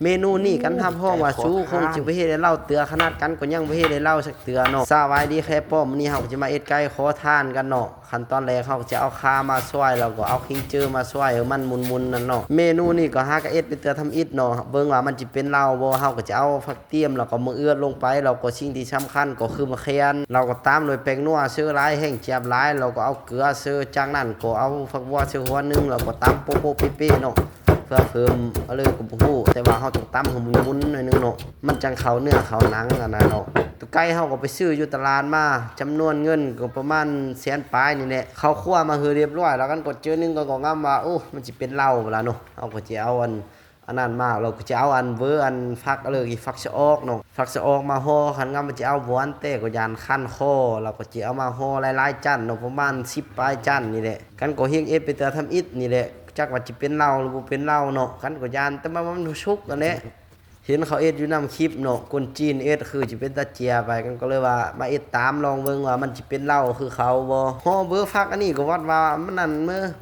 เมนูนี้กันทำห้องว่าชูคงสิบ่เฮ็ดให้เล่าเตือขนาดกันก็ยังบ่เฮ็ดให้เล่าสักเตือเนาะสวัสดีแค่ป้อมมื้อนี้เฮาก็จะมาเอ็ดไก่ขอทานกันเนาะขั้นตอนแรกเฮาก็จะเอาข่ามาซอยแล้วก็เอาคิงเจอมาซอยมันมุนๆนั่นเนาะเมนูนี้ก็หาก็เอ็ดเป็นเตือทำอิฐเนาะเบิ่งว่ามันสิเป็นเหล้าบ่เฮาก็จะเอาผักเตรียมแล้วก็มะเอือดลงไปแล้วก็สิ่งที่สำคัญก็คือมะเขือเราก็ตามด้วยแป้งนัวเสื้อหลายแห้งเจียบหลายเราก็เอาเกลือเสื้อจากนั้นก็เอาฝักบัวเสื้อหัวนึงแล้วก็ตำโปะๆเป๊ะๆเนาะเพื่อเพิ่มอะไรก็บ่ฮู้แต่ว่าเฮาต้องตำให้มุนๆหน่อยนึงเนาะมันจังเข้าเนื้อเข้าหนังอะนะเนาะตัวไก่เฮาก็ไปซื้ออยู่ตลาดมาจำนวนเงินก็ประมาณแสนปลายนี่แหละเขาคั่วมาคือเรียบร้อยแล้วกันกดเจอนึงก็งามว่าโอ้มันสิเป็นเหล้าบ่ล่ะเนาะเฮาก็สิเอาอันนั้นมาเราก็จะเอาอันเวอร์อันฟักอีฟักชะออกเนาะฟักชะออกมาห่อคันงามมันจะเอาบวนเต้ก็ยานคั่นคอเราก็จะเอามาห่อหลายๆจั่นเนาะประมาณ10ปลายจั่นนี่แหละกันก็เฮ็ดเอ็ดไปแต่ทำอิฐนี่แหละจักว่าสิเป็นเหล้าหรือบ่เป็นเหล้าเนาะกันก็ยานแต่ว่ามันชุกอันนี้เห็นเขาเอ็ดอยู่นำคลิปเนาะคนจีนเอ็ดคือสิเป็นตาเจียไปกันก็เลยว่ามาเอ็ดตามลองเบิ่งว่ามันสิเป็นเหล้าคือเขาบ่ห่อเบอร์ฟักอันนี้ก็วัดว่ามันนั่น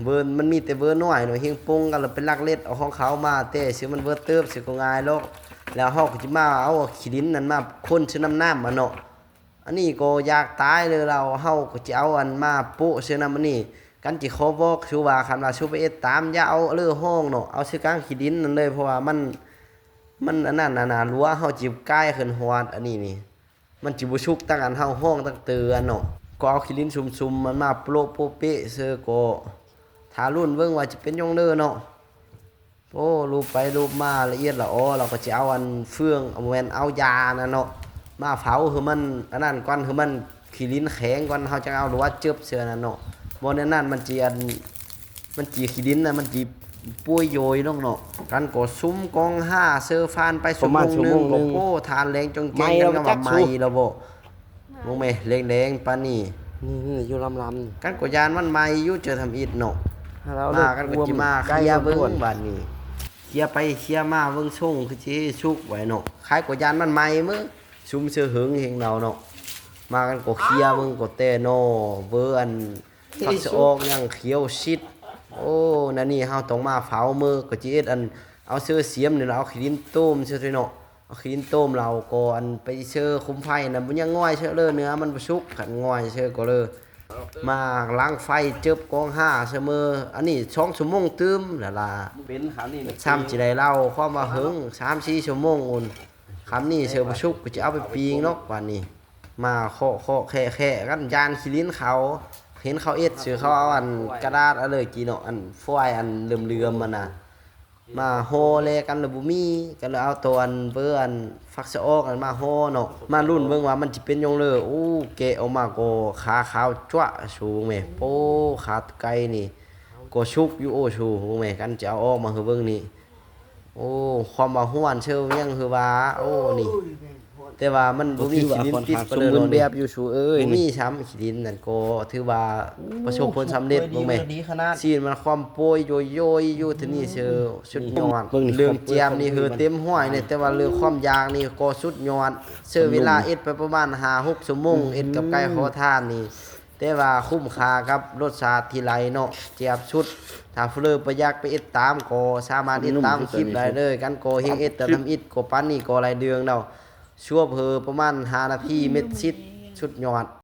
เบอร์มันมีแต่เบอร์น้อยเนาะเฮงปงกันแล้วเป็นลักเล็ดเอาของเขามาแต่สิมันเบอร์เติบสิก็ง่ายโลกแล้วเฮาก็สิมาเอาขี้ดินนั่นมาคนชื่อน้ำมาเนาะอันนี้ก็อยากตายเลยเราเฮาก็สิเอาอันมาโปะชื่อน้ำอันนี้กันจิขอบอกชูว่าคันว่าชูไปเอ็ดตามอย่าเอาเลือห้องเนาะเอาชื่อกลางขี้ดินนั่นเลยเพราะว่ามันอันนั้นน่ะรั้วเฮาจิใกล้ขึ้นฮอดอันนี้นี่มันจิบ่ชุกตั้งอันเฮาห้องตั้งเตือนเนาะก็เอาขี้ดินซุ่มๆมันมาโปะโปะเปะเซอก็ถ้ารุ่นเบิ่งว่าจะเป็นยงเด้อเนาะโอ้รูปไปรูปมาละเอียดละอ้อเราก็จะเอาอันเฟืองเอาแม่นเอายานะเนาะมาเผาคือมันอันนั้นก่อนคือมันขี้ดินแข็งก่อนเฮาจะเอารั้วจึบเสือนั่นเนาะบ่แน่นั้นมันจิมันจิขี้ดินน่ะมันจิป่วยโยยน้องเนาะกันก็ซุ้มกอง5เซอฟานไปชั่วโมงนึงก็โอ้ทานแรงจงเก่งกันก็ว่าไหม้แล้วบ่มองแม่แรงๆปานนี้นี่อยู่ลำกันก็ยานมันไหม้อยู่เจอทำอิฐเนาะแล้วมากันก็สิมาเคลียร์เบิ่งบัดนี้เคลียร์ไปเคลียร์มาเบิ่งส่งคือสิสุกไว้เนาะคล้ายก็ยานมันไหม้มื้อซุมเสือหึงเฮงเนาเนาะมากันก็เคลียร์เบิ่งก็แต่เนาะเบิ่อันฟักสะออกยังเขียวชิดโอ้นั่นนี่เฮาต้องมาเฝ้ามือก็จิเอ็ดอันเอาเสื้อเสียมนี่เราเอาขี้ดินต้มเสื้อเนาะเอาขี้ดินต้มเราก็อันไปเสื้อคุมไฟน่ะมันยังง่อยเสื้อเลยเนื้อมันบ่สุกขันง่อยเสื้อก็เลยมาล้างไฟเจิบกอง5เสมออันนี้2ชั่วโมงตึมแล้วล่ะเป็นขานี่ซ้ำสิได้เล่าความว่าหึง3-4ชั่วโมงอุ่นคำนี้เสื้อบ่สุกก็จะเอาไปปิ้งเนาะวันนี้มาเคาะแค่กันยานขี้ลิ้นเขาเห็นเขาเอ็ดซื้อเขาเอาอันกระดาษอะไรกี่เนาะอันฟอยอันเหลื่อมๆมันน่ะมาโฮเลกันแล้วบ่มีก็เลยเอาตัวอันเบิ่อันฟักสะออกอันมาโฮเนาะมาลุ้นเบิ่งว่ามันสิเป็นยงเลยอู้แกะออกมาก็ขาขาวจั๊วสูงแม่โป้ขาไก่นี่ก็ชุกอยู่โอ้ชูแม่กันจะเอาออกมาคือเบิ่งนี่โอ้ความว่าฮ้วนเชิงยังคือว่าโอ้นี่แต่ว่ามันบ่มีขี้ดินติดไปเลยเนาะแบบอยู่ชูเอ้ยมีช้ำขี้ดินนั่นก็ถือว่าประสบผลสำเร็จบ่แม่ซีนมันความโปยโยยอยู่ที่นี่เชื่อสุดยอดเรื่องเจียมนี่คือเต็มห้อยเนี่ยแต่ว่าเรื่องความยางนี่ก็สุดยอดเชื่อเวลาเอ็ดไปประมาณ5-6ชั่วโมงเอ็ดกับไก่ขอทานนี่แต่ว่าคุ้มค่ากับรสชาติที่ไรเนาะเจียบชุดถ้าเฟลอประยักไปเอ็ดตามก็สามารถเอ็ดตามคลิปได้เลยกันก็เฮงเอ็ดแต่ทำอิดก็ปานนี้ก็หลายเดือนแล้วชั่วเพอประมาณ5นาทีเม็ดซิดชุดยอด